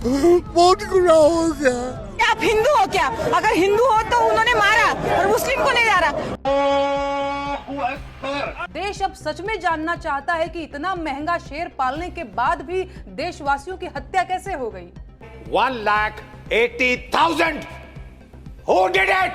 बहुत गुनाह हो गया। आप हिंदू हो क्या? अगर हिंदू हो तो उन्होंने मारा और मुस्लिम को नहीं मारा। देश अब सच में जानना चाहता है कि इतना महंगा शेर पालने के बाद भी देशवासियों की हत्या कैसे हो गई। 1,80,000 Who did it?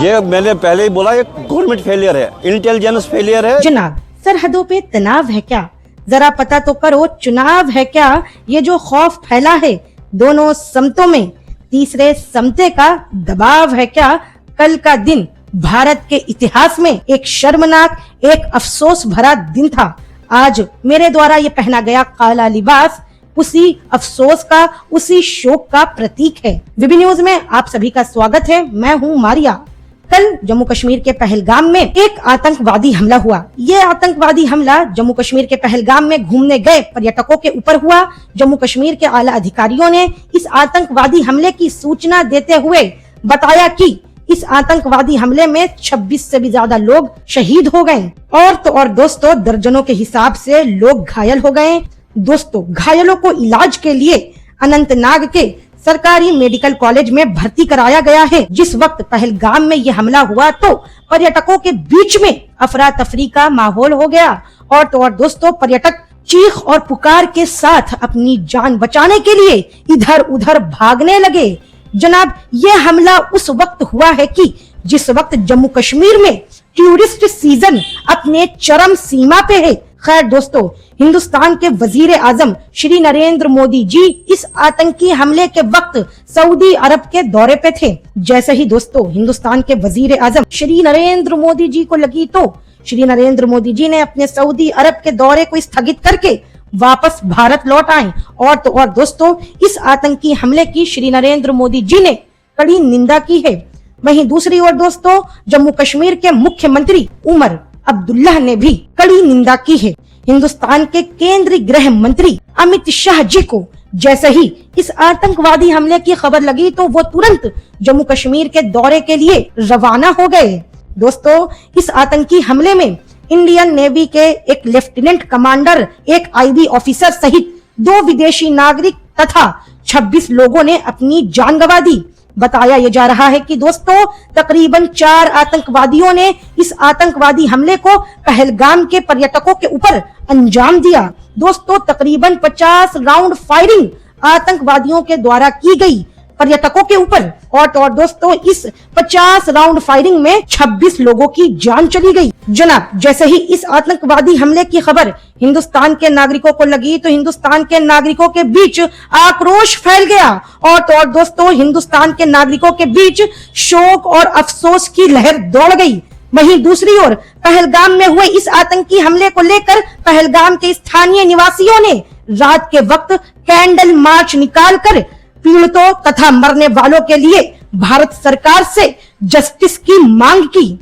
ये मैंने पहले ही बोला, ये गवर्नमेंट फेलियर है, इंटेलिजेंस फेलियर है। जनाब, सरहदों पे तनाव है क्या? जरा पता तो करो, चुनाव है क्या? ये जो खौफ फैला है दोनों समतों में, तीसरे समते का दबाव है क्या? कल का दिन भारत के इतिहास में एक शर्मनाक, एक अफसोस भरा दिन था। आज मेरे द्वारा ये पहना गया काला लिबास उसी अफसोस का, उसी शोक का प्रतीक है। विबी न्यूज में आप सभी का स्वागत है। मैं हूँ मारिया। कल जम्मू कश्मीर के पहलगाम में एक आतंकवादी हमला हुआ। ये आतंकवादी हमला जम्मू कश्मीर के पहलगाम में घूमने गए पर्यटकों के ऊपर हुआ। जम्मू कश्मीर के आला अधिकारियों ने इस आतंकवादी हमले की सूचना देते हुए बताया कि इस आतंकवादी हमले में 26 से भी ज्यादा लोग शहीद हो गए और तो और दोस्तों दर्जनों के हिसाब से लोग घायल हो गए। दोस्तों, घायलों को इलाज के लिए अनंतनाग के सरकारी मेडिकल कॉलेज में भर्ती कराया गया है। जिस वक्त पहलगाम में ये हमला हुआ तो पर्यटकों के बीच में अफरा तफरी का माहौल हो गया और तो और दोस्तों पर्यटक चीख और पुकार के साथ अपनी जान बचाने के लिए इधर उधर भागने लगे। जनाब, ये हमला उस वक्त हुआ है कि जिस वक्त जम्मू कश्मीर में टूरिस्ट सीजन अपने चरम सीमा पे है। खैर दोस्तों, हिंदुस्तान के वजीर आजम श्री नरेंद्र मोदी जी इस आतंकी हमले के वक्त सऊदी अरब के दौरे पे थे। जैसे ही दोस्तों हिंदुस्तान के वजीर आजम श्री नरेंद्र मोदी जी को लगी तो श्री नरेंद्र मोदी जी ने अपने सऊदी अरब के दौरे को स्थगित करके वापस भारत लौट आए और तो और दोस्तों इस आतंकी हमले की श्री नरेंद्र मोदी जी ने कड़ी निंदा की है। वहीं दूसरी ओर दोस्तों जम्मू कश्मीर के मुख्यमंत्री उमर अब्दुल्ला ने भी कड़ी निंदा की है। हिंदुस्तान के केंद्रीय गृह मंत्री अमित शाह जी को जैसे ही इस आतंकवादी हमले की खबर लगी तो वो तुरंत जम्मू कश्मीर के दौरे के लिए रवाना हो गए। दोस्तों, इस आतंकी हमले में इंडियन नेवी के एक लेफ्टिनेंट कमांडर, एक आईबी ऑफिसर सहित 2 विदेशी नागरिक तथा 26 लोगों ने अपनी जान गंवा दी। बताया यह जा रहा है कि दोस्तों तकरीबन 4 आतंकवादियों ने इस आतंकवादी हमले को पहलगाम के पर्यटकों के ऊपर अंजाम दिया। दोस्तों तकरीबन 50 राउंड फायरिंग आतंकवादियों के द्वारा की गई पर्यटकों के ऊपर और तो और दोस्तों इस 50 राउंड फायरिंग में 26 लोगों की जान चली गई। जनाब, जैसे ही इस आतंकवादी हमले की खबर हिंदुस्तान के नागरिकों को लगी तो हिंदुस्तान के नागरिकों के बीच आक्रोश फैल गया और तो और दोस्तों हिंदुस्तान के नागरिकों के बीच शोक और अफसोस की लहर दौड़ गई। वहीं दूसरी ओर पहलगाम में हुए इस आतंकी हमले को लेकर पहलगाम के स्थानीय निवासियों ने रात के वक्त कैंडल मार्च निकालकर पीड़ितों तथा मरने वालों के लिए भारत सरकार से जस्टिस की मांग की।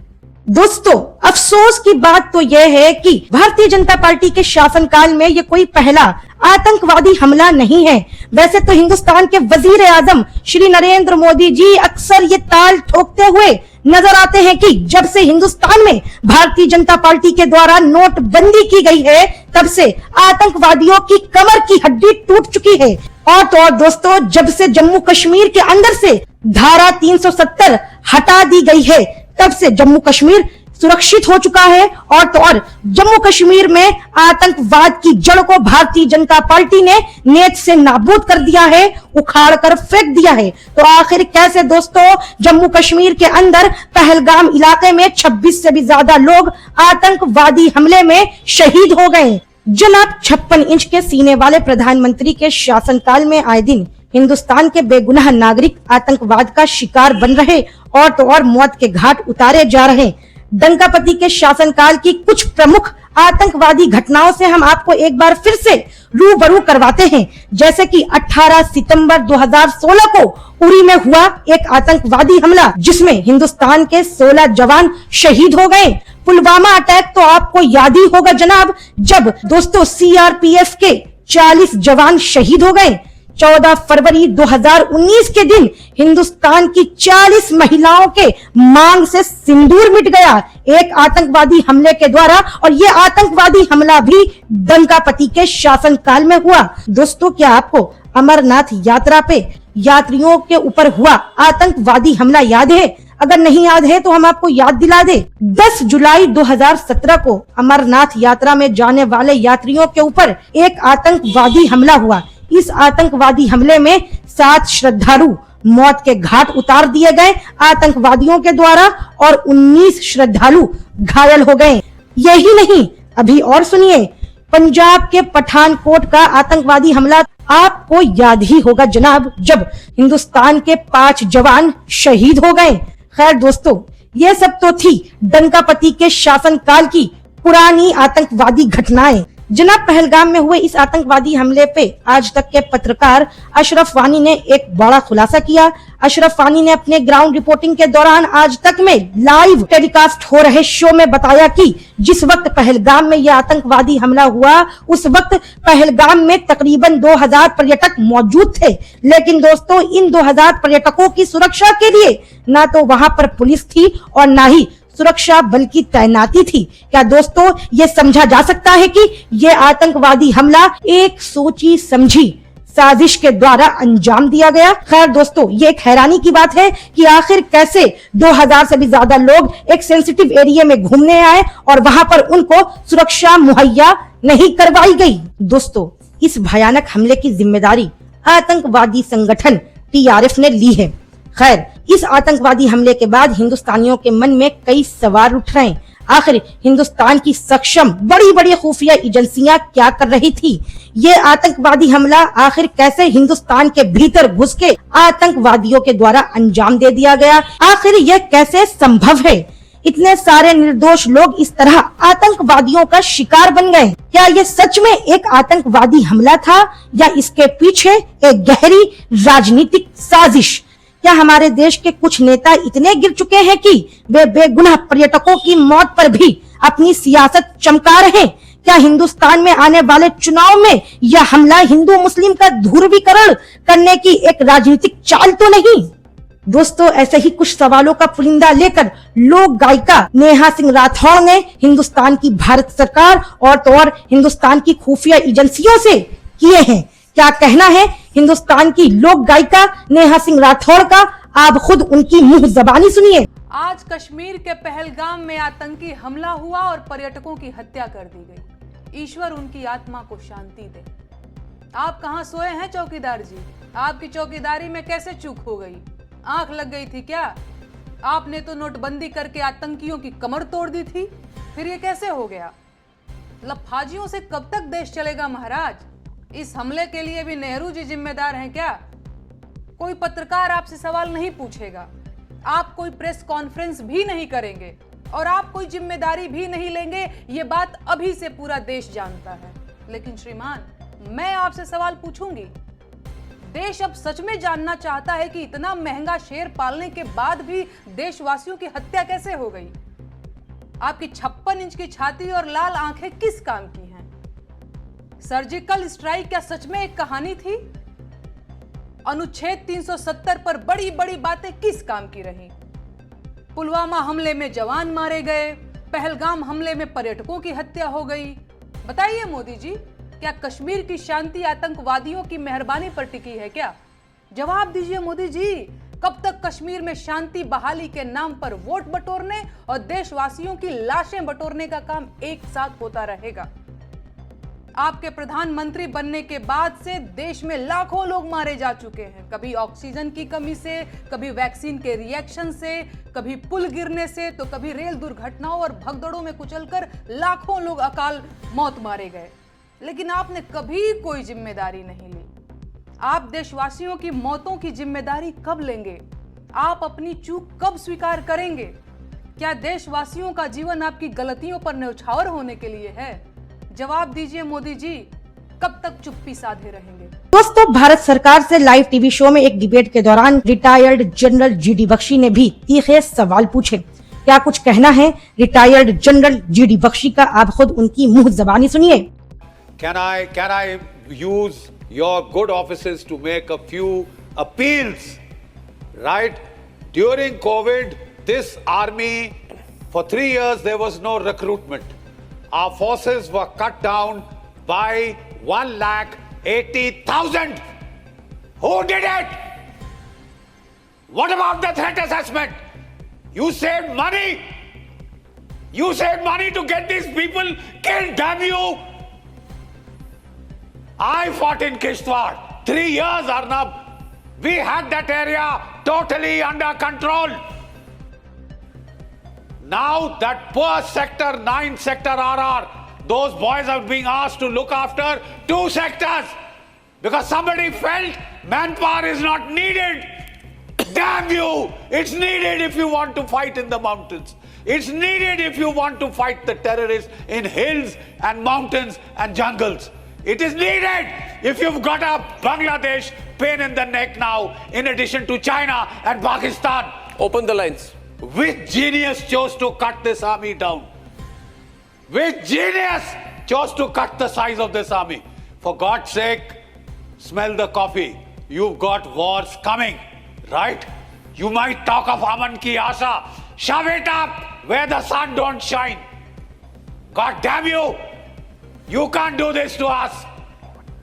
दोस्तों, अफसोस की बात तो यह है कि भारतीय जनता पार्टी के शासनकाल में ये कोई पहला आतंकवादी हमला नहीं है। वैसे तो हिंदुस्तान के वजीर आजम श्री नरेंद्र मोदी जी अक्सर ये ताल ठोकते हुए नजर आते हैं कि जब से हिंदुस्तान में भारतीय जनता पार्टी के द्वारा नोटबंदी की गई है तब से आतंकवादियों की कमर की हड्डी टूट चुकी है और तो और दोस्तों जब से जम्मू कश्मीर के अंदर से धारा 370 हटा दी गई है तब से जम्मू कश्मीर सुरक्षित हो चुका है और तो और जम्मू कश्मीर में आतंकवाद की जड़ को भारतीय जनता पार्टी ने नेत से नाबूद कर दिया है, उखाड़ कर फेंक दिया है। तो आखिर कैसे दोस्तों जम्मू कश्मीर के अंदर पहलगाम इलाके में 26 से भी ज्यादा लोग आतंकवादी हमले में शहीद हो गए। जनाब, 56 इंच के सीने वाले प्रधानमंत्री के शासनकाल में आए दिन हिंदुस्तान के बेगुनाह नागरिक आतंकवाद का शिकार बन रहे और तो और मौत के घाट उतारे जा रहे। डंकापति के शासनकाल की कुछ प्रमुख आतंकवादी घटनाओं से हम आपको एक बार फिर से रूबरू करवाते हैं। जैसे कि 18 सितंबर 2016 को उरी में हुआ एक आतंकवादी हमला जिसमें हिंदुस्तान के 16 जवान शहीद हो गए। पुलवामा अटैक तो आपको याद ही होगा जनाब, जब दोस्तों सीआरपीएफ के 40 जवान शहीद हो गए। 14 फरवरी 2019 के दिन हिंदुस्तान की 40 महिलाओं के मांग से सिंदूर मिट गया। एक आतंकवादी हमले के द्वारा, और ये आतंकवादी हमला भी डंकापति के शासनकाल में हुआ। दोस्तों, क्या आपको अमरनाथ यात्रा पे यात्रियों के ऊपर हुआ आतंकवादी हमला याद है? अगर नहीं याद है तो हम आपको याद दिला दे। 10 जुलाई 2017 को अमरनाथ यात्रा में जाने वाले यात्रियों के ऊपर एक आतंकवादी हमला हुआ। इस आतंकवादी हमले में 7 श्रद्धालु मौत के घाट उतार दिए गए आतंकवादियों के द्वारा, और 19 श्रद्धालु घायल हो गए। यही नहीं, अभी और सुनिए, पंजाब के पठानकोट का आतंकवादी हमला आपको याद ही होगा जनाब, जब हिंदुस्तान के 5 जवान शहीद हो गए। खैर दोस्तों, ये सब तो थी डंकापति के शासनकाल की पुरानी आतंकवादी घटनाएं। जनाब, पहलगाम में हुए इस आतंकवादी हमले पे आज तक के पत्रकार अशरफ वानी ने एक बड़ा खुलासा किया। अशरफ वानी ने अपने ग्राउंड रिपोर्टिंग के दौरान आज तक में लाइव टेलीकास्ट हो रहे शो में बताया कि जिस वक्त पहलगाम में यह आतंकवादी हमला हुआ, उस वक्त पहलगाम में तकरीबन 2000 पर्यटक मौजूद थे। लेकिन दोस्तों, इन 2000 पर्यटकों की सुरक्षा के लिए ना तो वहां पर पुलिस थी और ना ही सुरक्षा बल की तैनाती थी। क्या दोस्तों, ये समझा जा सकता है कि ये आतंकवादी हमला एक सोची समझी साजिश के द्वारा अंजाम दिया गया? खैर दोस्तों, ये एक हैरानी की बात है कि आखिर कैसे 2000 से भी ज्यादा लोग एक सेंसिटिव एरिया में घूमने आए और वहां पर उनको सुरक्षा मुहैया नहीं करवाई गई। दोस्तों, इस भयानक हमले की जिम्मेदारी आतंकवादी संगठन TRF ने ली है। खैर, इस आतंकवादी हमले के बाद हिंदुस्तानियों के मन में कई सवाल उठ रहे हैं। आखिर हिंदुस्तान की सक्षम बड़ी बड़ी खुफिया एजेंसियां क्या कर रही थी? ये आतंकवादी हमला आखिर कैसे हिंदुस्तान के भीतर घुस के आतंकवादियों के द्वारा अंजाम दे दिया गया? आखिर यह कैसे संभव है? इतने सारे निर्दोष लोग इस तरह आतंकवादियों का शिकार बन गए। क्या ये सच में एक आतंकवादी हमला था या इसके पीछे एक गहरी राजनीतिक साजिश? क्या हमारे देश के कुछ नेता इतने गिर चुके हैं कि वे बेगुनाह पर्यटकों की मौत पर भी अपनी सियासत चमका रहे हैं? क्या हिंदुस्तान में आने वाले चुनाव में यह हमला हिंदू मुस्लिम का ध्रुवीकरण करने की एक राजनीतिक चाल तो नहीं? दोस्तों, ऐसे ही कुछ सवालों का पुलिंदा लेकर लोक गायिका नेहा सिंह राठौड़ ने हिंदुस्तान की भारत सरकार और तो और हिंदुस्तान की खुफिया एजेंसियों से किए हैं। क्या कहना है हिंदुस्तान की लोक गायिका नेहा सिंह राठौड़ का? आप खुद उनकी मुंह जबानी सुनिए। आज कश्मीर के पहलगाम में आतंकी हमला हुआ और पर्यटकों की हत्या कर दी गई। ईश्वर उनकी आत्मा को शांति दे। आप कहां सोए हैं चौकीदार जी? आपकी चौकीदारी में कैसे चूक हो गई? आंख लग गई थी क्या? आपने तो नोटबंदी करके आतंकियों की कमर तोड़ दी थी, फिर ये कैसे हो गया? लफाजियों से कब तक देश चलेगा महाराज? इस हमले के लिए भी नेहरू जी जिम्मेदार हैं क्या? कोई पत्रकार आपसे सवाल नहीं पूछेगा, आप कोई प्रेस कॉन्फ्रेंस भी नहीं करेंगे और आप कोई जिम्मेदारी भी नहीं लेंगे। ये बात अभी से पूरा देश जानता है। लेकिन श्रीमान, मैं आपसे सवाल पूछूंगी। देश अब सच में जानना चाहता है कि इतना महंगा शेर पालने के बाद भी देशवासियों की हत्या कैसे हो गई। आपकी 56 इंच की छाती और लाल आंखें किस काम की हैं? सर्जिकल स्ट्राइक क्या सच में एक कहानी थी? अनुच्छेद 370 पर बड़ी बड़ी बातें किस काम की रही? पुलवामा हमले में जवान मारे गए, पहलगाम हमले में पर्यटकों की हत्या हो गई। बताइए मोदी जी, क्या कश्मीर की शांति आतंकवादियों की मेहरबानी पर टिकी है क्या? जवाब दीजिए मोदी जी। कब तक कश्मीर में शांति बहाली के नाम पर वोट बटोरने और देशवासियों की लाशें बटोरने का काम एक साथ होता रहेगा? आपके प्रधानमंत्री बनने के बाद से देश में लाखों लोग मारे जा चुके हैं। कभी ऑक्सीजन की कमी से, कभी वैक्सीन के रिएक्शन से, कभी पुल गिरने से, तो कभी रेल दुर्घटनाओं और भगदड़ों में कुचलकर लाखों लोग अकाल मौत मारे गए। लेकिन आपने कभी कोई जिम्मेदारी नहीं ली। आप देशवासियों की मौतों की जिम्मेदारी कब लेंगे? आप अपनी चूक कब स्वीकार करेंगे? क्या देशवासियों का जीवन आपकी गलतियों पर न्यौछावर होने के लिए है? जवाब दीजिए मोदी जी, कब तक चुप्पी साधे रहेंगे? दोस्तों, भारत सरकार से लाइव टीवी शो में एक डिबेट के दौरान रिटायर्ड जनरल GD बख्शी ने भी तीखे सवाल पूछे। क्या कुछ कहना है रिटायर्ड जनरल GD बख्शी का? आप खुद उनकी मुंह जबानी सुनिए। Can I use your good offices to make a few appeals? Right? During COVID, this army For 3 years, there was no recruitment. Our forces were cut down by 1,80,000. Who did it? What about the threat assessment? You saved money. You saved money to get these people killed, damn you. I fought in Kishtwar. 3 years, Arnab. We had that area totally under control. Now that poor sector 9 sector RR, those boys are being asked to look after 2 sectors because somebody felt manpower is not needed. Damn you! It's needed if you want to fight in the mountains. It's needed if you want to fight the terrorists in hills and mountains and jungles. It is needed if you've got a Bangladesh pain in the neck now, in addition to China and Pakistan. Open the lines. Which genius chose to cut this army down? Which genius chose to cut the size of this army? For God's sake, smell the coffee. You've got wars coming, right? You might talk of Aman ki Asha. Shove it up where the sun don't shine. God damn you. You can't do this to us.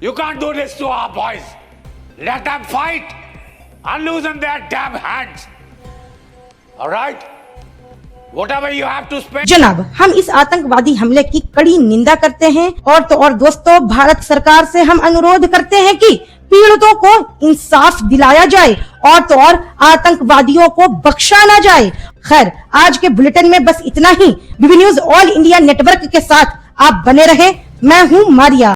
You can't do this to our boys. Let them fight. Unloosen their damn hands. All right? Whatever you have to spend. जनाब, हम इस आतंकवादी हमले की कड़ी निंदा करते हैं और तो और दोस्तों, भारत सरकार से हम अनुरोध करते हैं कि पीड़ितों को इंसाफ दिलाया जाए और तो और आतंकवादियों को बख्शा ना जाए। खैर, आज के बुलेटिन में बस इतना ही। बीबी न्यूज ऑल इंडिया नेटवर्क के साथ आप बने रहे। मैं हूँ मारिया।